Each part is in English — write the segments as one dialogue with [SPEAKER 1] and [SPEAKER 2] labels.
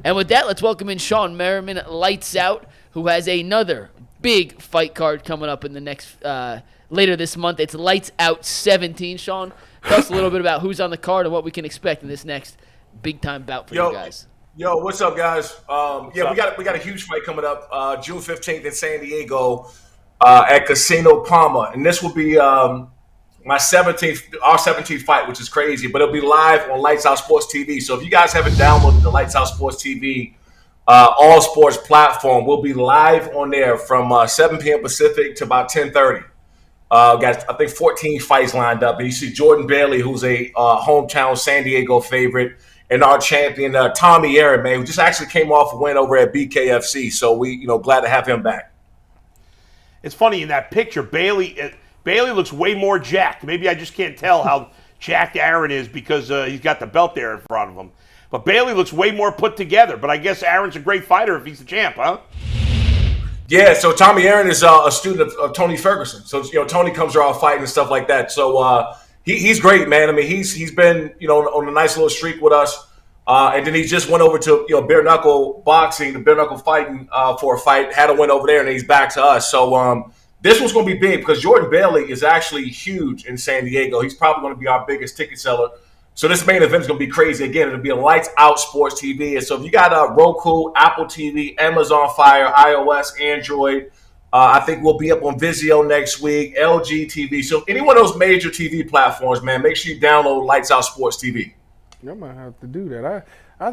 [SPEAKER 1] And with that, let's welcome in Shawne Merriman, Lights Out, who has another big fight card coming up in the next later this month. It's Lights Out 17. Shawne, tell us a little bit about who's on the card and what we can expect in this next big-time bout for you guys.
[SPEAKER 2] Yo, what's up, guys? We got a huge fight coming up June 15th in San Diego at Casino Palma, and this will be our 17th fight, which is crazy, but it'll be live on Lights Out Sports TV. So if you guys haven't downloaded the Lights Out Sports TV all sports platform, we'll be live on there from 7 p.m. Pacific to about 10:30. Got, I think, 14 fights lined up. And you see Jordan Bailey, who's a hometown San Diego favorite, and our champion, Tommy Aaron, man, who just actually came off a win over at BKFC. So we, glad to have him back.
[SPEAKER 3] It's funny, in that picture, Bailey looks way more jacked. Maybe I just can't tell how jacked Aaron is because he's got the belt there in front of him. But Bailey looks way more put together. But I guess Aaron's a great fighter if he's the champ, huh?
[SPEAKER 2] Yeah, so Tommy Aaron is a student of Tony Ferguson. So, Tony comes around fighting and stuff like that. So he's great, man. I mean, he's been, on a nice little streak with us. And then he just went over to, bare knuckle boxing, the bare knuckle fighting for a fight, had a win over there, and he's back to us. So this one's going to be big because Jordan Bailey is actually huge in San Diego. He's probably going to be our biggest ticket seller. So this main event is going to be crazy. Again, it'll be a Lights Out Sports TV. And so if you got Roku, Apple TV, Amazon Fire, iOS, Android, I think we'll be up on Vizio next week, LG TV. So any one of those major TV platforms, man, make sure you download Lights Out Sports TV.
[SPEAKER 4] I might have to do that. I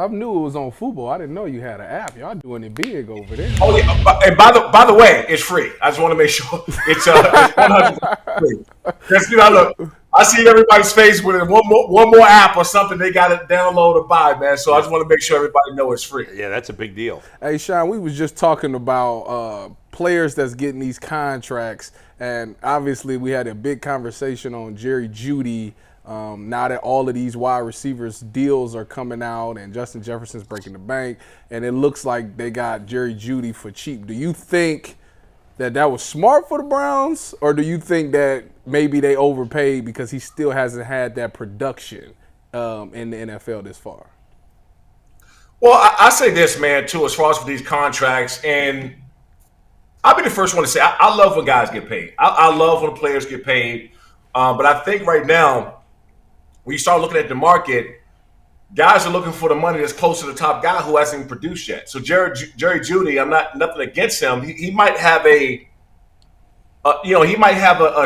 [SPEAKER 4] knew it was on football. I didn't know you had an app. Y'all doing it big over there.
[SPEAKER 2] Oh yeah, and by the way, it's free. I just want to make sure it's 100% free. Because look, I see everybody's face with it. One more app or something they got to download or buy, man. So I just want to make sure everybody knows it's free.
[SPEAKER 3] Yeah, that's a big deal.
[SPEAKER 4] Hey, Shawne, we was just talking about players that's getting these contracts, and obviously we had a big conversation on Jerry Jeudy. Now that all of these wide receivers deals are coming out and Justin Jefferson's breaking the bank, and it looks like they got Jerry Jeudy for cheap. Do you think that was smart for the Browns, or do you think that maybe they overpaid because he still hasn't had that production in the NFL this far?
[SPEAKER 2] Well, I say this, man, too, as far as for these contracts, and I'll be the first one to say I love when guys get paid. I love when players get paid, but I think right now, when you start looking at the market, guys are looking for the money that's close to the top guy who hasn't even produced yet. So Jerry Jeudy, I'm nothing against him. He might have a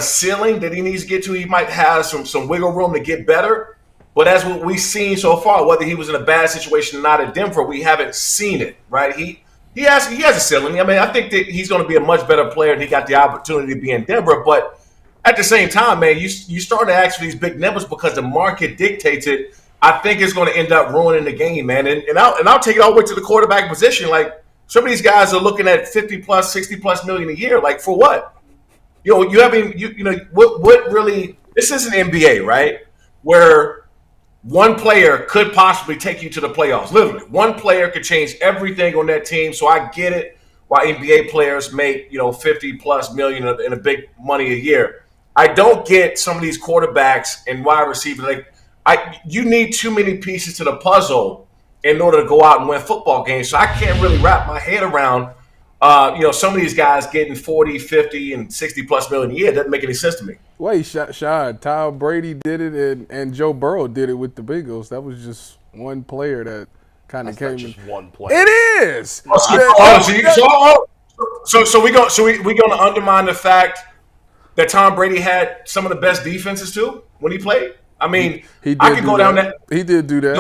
[SPEAKER 2] ceiling that he needs to get to. He might have some wiggle room to get better. But as what we've seen so far, whether he was in a bad situation or not at Denver, we haven't seen it, right? He has a ceiling. I mean, I think that he's going to be a much better player if he got the opportunity to be in Denver, but at the same time, man, you start to ask for these big numbers because the market dictates it. I think it's going to end up ruining the game, man. And I'll take it all the way to the quarterback position. Like, some of these guys are looking at 50 plus, 60 plus million a year. Like, for what? What really? This isn't NBA, right? Where one player could possibly take you to the playoffs. Literally, one player could change everything on that team. So I get it why NBA players make 50 plus million in a big money a year. I don't get some of these quarterbacks and wide receivers. You need too many pieces to the puzzle in order to go out and win football games. So I can't really wrap my head around, some of these guys getting 40, 50, and 60 plus million a year. It doesn't make any sense to me.
[SPEAKER 4] Wait, Shawne, Tom Brady did it, and Joe Burrow did it with the Bengals. That was just one player that kind of came.
[SPEAKER 3] Not just one player.
[SPEAKER 4] It is.
[SPEAKER 2] So we going to undermine the fact that Tom Brady had some of the best defenses too when he played. I mean, I could go down that.
[SPEAKER 4] He did do that.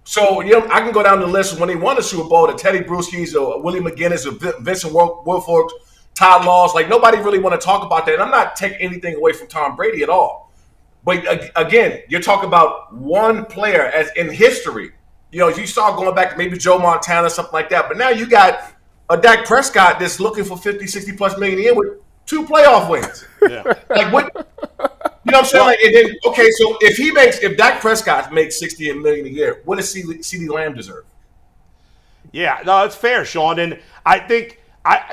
[SPEAKER 2] So I can go down the list when he won the Super Bowl. The Teddy Bruschi's or Willie McGinnis or Vincent Wilfork, Todd Laws. Like, nobody really want to talk about that. And I'm not taking anything away from Tom Brady at all. But again, you're talking about one player as in history. You start going back to maybe Joe Montana, something like that. But now you got a Dak Prescott that's looking for 50, 60 plus million a year with 2 playoff wins. Yeah. Like, what? You know what I'm saying? Like, and then, okay, so if Dak Prescott makes $60 million a year, what does CeeDee Lamb deserve?
[SPEAKER 3] Yeah, no, it's fair, Shawne. And I think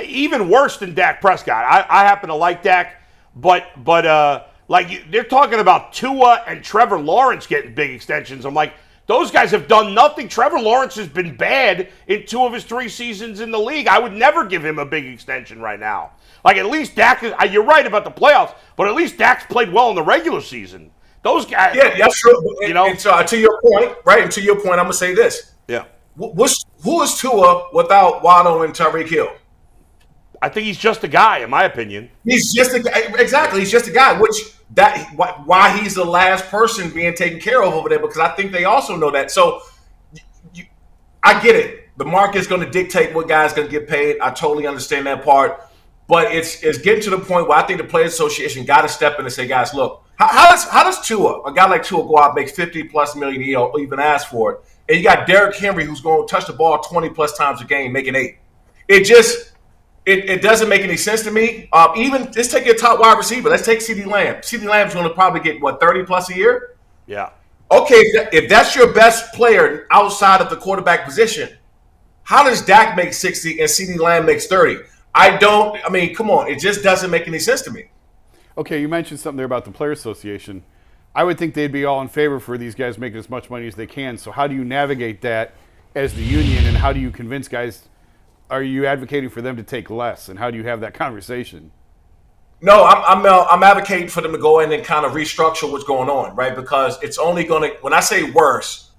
[SPEAKER 3] even worse than Dak Prescott. I happen to like Dak, but they're talking about Tua and Trevor Lawrence getting big extensions. I'm like, Those guys have done nothing. Trevor Lawrence has been bad in 2 of his 3 seasons in the league. I would never give him a big extension right now. Like, at least Dak is, you're right about the playoffs, but at least Dak's played well in the regular season. Those guys.
[SPEAKER 2] Yeah, that's true. And so, to your point, right? And to your point, I'm gonna say this.
[SPEAKER 3] Yeah.
[SPEAKER 2] Who is Tua without Waddle and Tyreek Hill?
[SPEAKER 3] I think he's just a guy, in my opinion.
[SPEAKER 2] He's just a guy. Exactly. He's just a guy, why he's the last person being taken care of over there, because I think they also know that. So I get it. The market's going to dictate what guys going to get paid. I totally understand that part. But it's getting to the point where I think the Players Association got to step in and say, guys, look, how does Tua, a guy like Tua, go out and make $50+ million a year or even ask for it? And you got Derrick Henry, who's going to touch the ball 20+ times a game, making 8. It doesn't make any sense to me. Even let's take your top wide receiver. Let's take CeeDee Lamb. CeeDee Lamb's going to probably get 30+ a year.
[SPEAKER 3] Yeah.
[SPEAKER 2] Okay, if that's your best player outside of the quarterback position, how does Dak make 60 and CeeDee Lamb makes 30? I mean, come on. It just doesn't make any sense to me.
[SPEAKER 5] Okay, you mentioned something there about the Players Association. I would think they'd be all in favor for these guys making as much money as they can. So how do you navigate that as the union, and how do you convince guys? Are you advocating for them to take less, and how do you have that conversation?
[SPEAKER 2] No, I'm advocating for them to go in and kind of restructure what's going on, right? Because it's only going to, when I say worse,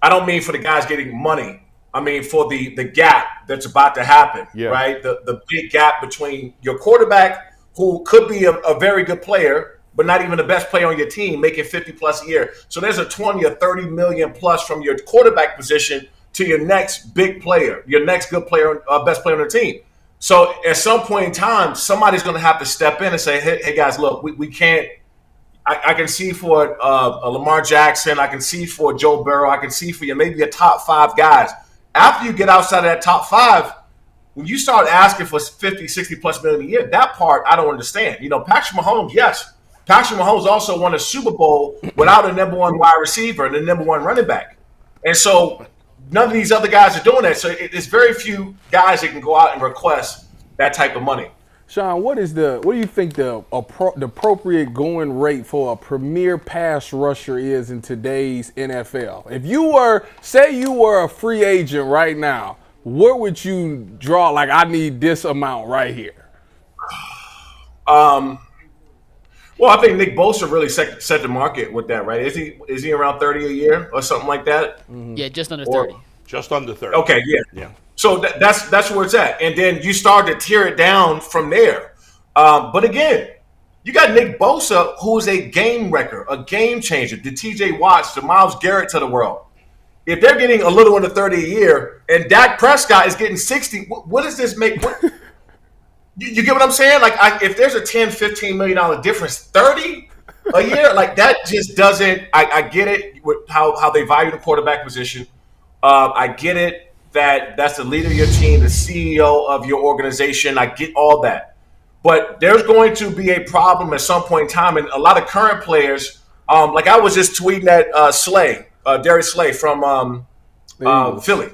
[SPEAKER 2] I don't mean for the guys getting money. I mean for the gap that's about to happen, right? The big gap between your quarterback, who could be a very good player, but not even the best player on your team, making 50+ a year. So there's a 20 or 30 million plus from your quarterback position to your next big player, your next good player, best player on the team. So at some point in time, somebody's going to have to step in and say, hey guys, look, we can't. I can see for Lamar Jackson. I can see for Joe Burrow. I can see for maybe your top 5 guys. After you get outside of that top 5, when you start asking for 50, 60+ million a year, that part I don't understand. Patrick Mahomes, yes. Patrick Mahomes also won a Super Bowl without a number 1 wide receiver and the number 1 running back. And so none of these other guys are doing that. So it's very few guys that can go out and request that type of money.
[SPEAKER 4] Sean, what do you think the appropriate going rate for a premier pass rusher is in today's NFL? If you were a free agent right now, where would you draw? Like, I need this amount right here.
[SPEAKER 2] Well, I think Nick Bosa really set the market with that, right? Is he around 30 a year or something like that?
[SPEAKER 1] Mm-hmm. Yeah, just under 30.
[SPEAKER 3] Just under 30.
[SPEAKER 2] Okay, yeah. So that's where it's at, and then you start to tear it down from there. But again, you got Nick Bosa, who's a game wrecker, a game changer, the T.J. Watts, the Myles Garrett to the world. If they're getting a little under 30 a year, and Dak Prescott is getting 60, what does this make? You get what I'm saying? Like, if there's a $10, $15 million difference, 30 a year, like that just doesn't. I get it with how they value the quarterback position. I get it that's the leader of your team, the CEO of your organization. I get all that, but there's going to be a problem at some point in time, and a lot of current players. Like I was just tweeting at Darius Slay from Philly.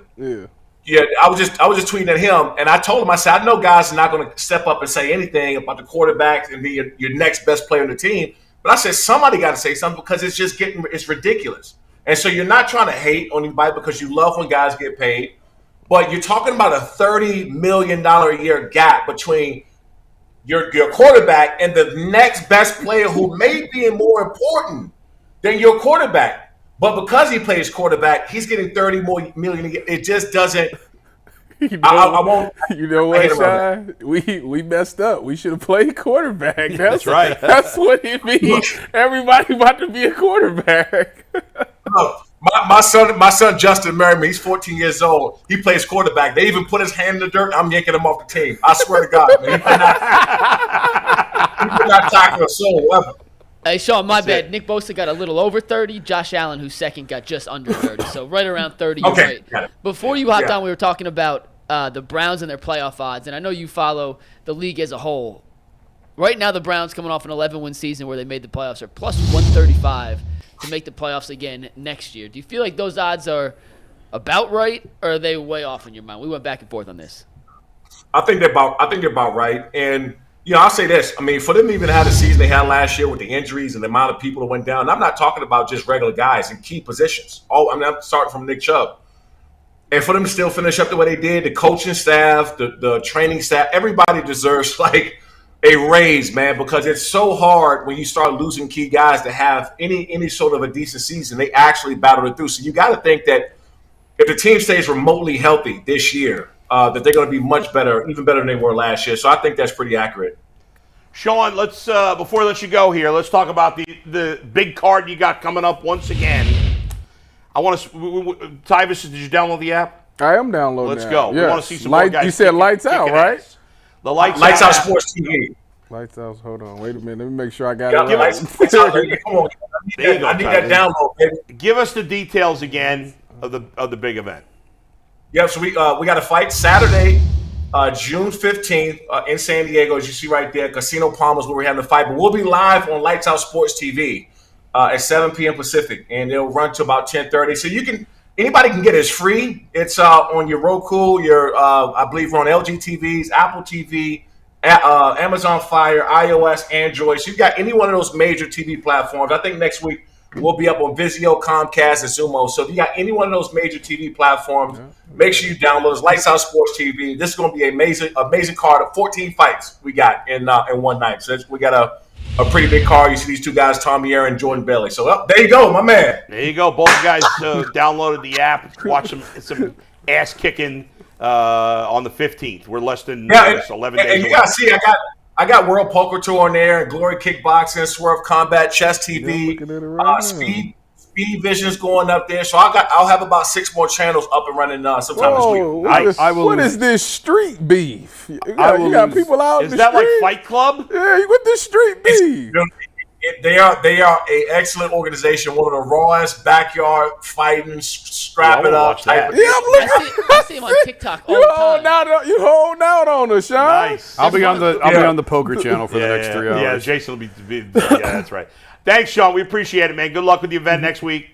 [SPEAKER 2] Yeah, I was just tweeting at him, and I told him, I said, I know guys are not going to step up and say anything about the quarterback and be your next best player on the team, but I said somebody got to say something because it's ridiculous. And so you're not trying to hate on anybody because you love when guys get paid, but you're talking about a $30 million a year gap between your quarterback and the next best player who may be more important than your quarterback. But because he plays quarterback, he's getting $30 million a year. It just doesn't. I won't.
[SPEAKER 4] You know what, Sean? We messed up. We should have played quarterback.
[SPEAKER 3] That's right.
[SPEAKER 4] That's what it means. Everybody about to be a quarterback.
[SPEAKER 2] My son Justin Merriman, he's 14 years old. He plays quarterback. They even put his hand in the dirt. I'm yanking him off the team. I swear to God, man. He could not tackle a soul ever.
[SPEAKER 1] Hey, Sean, my bad. Nick Bosa got a little over 30. Josh Allen, who's second, got just under 30. So right around 30.
[SPEAKER 2] Okay.
[SPEAKER 1] Right. Before you hopped on, we were talking about the Browns and their playoff odds, and I know you follow the league as a whole. Right now, the Browns coming off an 11-win season where they made the playoffs are plus 135 to make the playoffs again next year. Do you feel like those odds are about right, or are they way off in your mind? We went back and forth on this.
[SPEAKER 2] I think they're about right, and I'll say this. I mean, for them to even have the season they had last year with the injuries and the amount of people that went down, I'm not talking about just regular guys in key positions. I'm starting from Nick Chubb. And for them to still finish up the way they did, the coaching staff, the training staff, everybody deserves like a raise, man, because it's so hard when you start losing key guys to have any sort of a decent season. They actually battled it through. So you got to think that if the team stays remotely healthy this year, that they're going to be much better, even better than they were last year. So I think that's pretty accurate.
[SPEAKER 3] Shawne, let's before I let you go here, let's talk about the big card you got coming up once again. I want to, Tyvis, did you download the app?
[SPEAKER 4] I am downloading.
[SPEAKER 3] Let's go.
[SPEAKER 4] Yes.
[SPEAKER 3] We want to see some more guys.
[SPEAKER 4] You said lights out, right?
[SPEAKER 3] Ass. The lights
[SPEAKER 2] out Sports TV.
[SPEAKER 4] Lights out. Hold on. Wait a minute. Let me make sure I got it
[SPEAKER 2] Yeah,
[SPEAKER 4] right.
[SPEAKER 2] lights out. Come on. I need that download, baby.
[SPEAKER 3] Give us the details again of the big event.
[SPEAKER 2] Yeah, so we got a fight Saturday, June 15th in San Diego, as you see right there. Casino Palmas where we're having the fight. But we'll be live on Lights Out Sports TV at 7 p.m. Pacific, and it'll run to about 10:30. So anybody can get it. It's free. It's on your Roku, I believe we're on LG TVs, Apple TV, Amazon Fire, iOS, Android. So you've got any one of those major TV platforms. I think next week we'll be up on Vizio, Comcast, and Xumo. So if you got any one of those major TV platforms, make sure you download it. Lights Out Sports TV. This is going to be an amazing card of 14 fights we got in one night. So we got a pretty big card. You see these two guys, Tommy Aaron and Jordan Bailey. So there you go, my man.
[SPEAKER 3] There you go. Both guys downloaded the app. Watch some ass kicking on the 15th. We're less than 11 days
[SPEAKER 2] and you got to see, I got World Poker Tour on there, Glory Kickboxing, Swerve Combat, Chess TV, Speed Vision's going up there. So I'll have about 6 more channels up and running sometime this week.
[SPEAKER 4] What is this street beef? You got people out in the street.
[SPEAKER 3] Is that like Fight Club?
[SPEAKER 4] Yeah, you with this street beef.
[SPEAKER 2] They are an excellent organization, one of the rawest backyard fighting, strap it up type of.
[SPEAKER 4] Yeah, I'm looking.
[SPEAKER 1] I see him on TikTok all the time.
[SPEAKER 4] You hold out on us, Sean.
[SPEAKER 3] Nice.
[SPEAKER 5] I'll be on the poker channel for the next 3 hours.
[SPEAKER 3] Yeah, Jason will be. Yeah, that's right. Thanks, Sean. We appreciate it, man. Good luck with the event next week.